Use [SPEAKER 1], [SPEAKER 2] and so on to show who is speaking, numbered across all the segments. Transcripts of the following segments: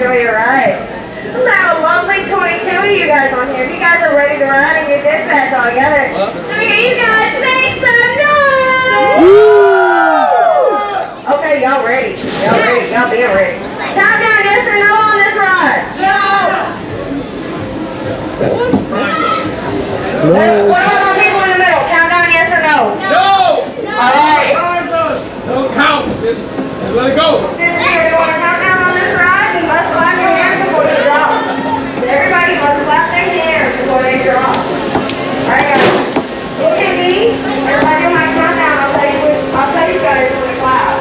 [SPEAKER 1] enjoy your ride. Let's have a lovely 22 of you guys on here. If you guys are ready to ride and get dispatched all together, let me hear you guys make some noise! Okay, y'all ready. Y'all ready. Y'all being ready. Countdown, yes or no on this ride? No! What about people in the middle? Countdown, yes or no? No! Alright.
[SPEAKER 2] Don't count. Just let it go.
[SPEAKER 1] You want to count down on this ride? You must clap your hands before you drop. Everybody must clap their hands before they drop. Alright guys. Look at me. Everybody do my countdown. I'll tell you guys when to clap.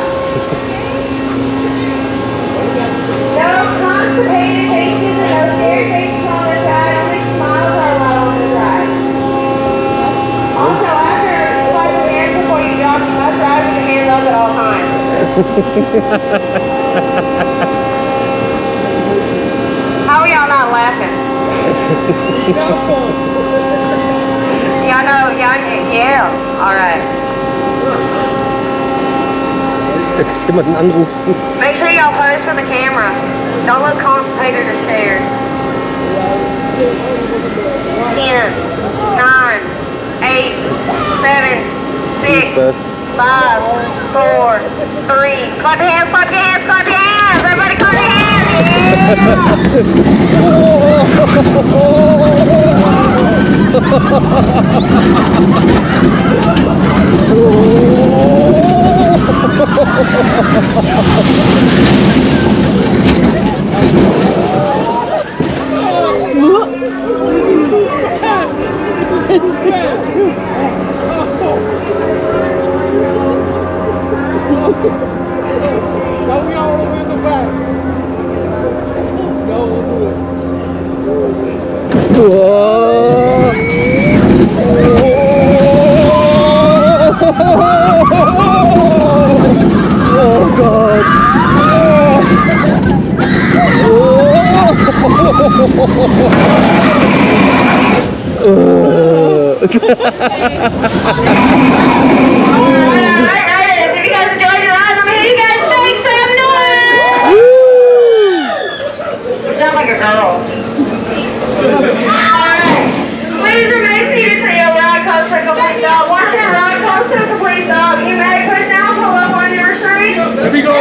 [SPEAKER 1] No constipated cases and no scared cases on this ride. Only smiles are allowed on this ride. Also, after you wipe your hands before you drop, you must ride with your hands up at all times. How are y'all not laughing? Y'all know, yeah, alright. Make sure y'all pose for the camera. Don't look constipated or scared. 10, 9, 8, 7, 6, 5, 4, 3. Clap your hands, clap your hands, clap your hands! Everybody clap your hands!
[SPEAKER 2] Now we all over in the back. No, we'll do it.
[SPEAKER 3] Oh God.
[SPEAKER 1] Watch that ride comes to a complete stop. You may push down, pull up on your restraint.
[SPEAKER 2] There we go.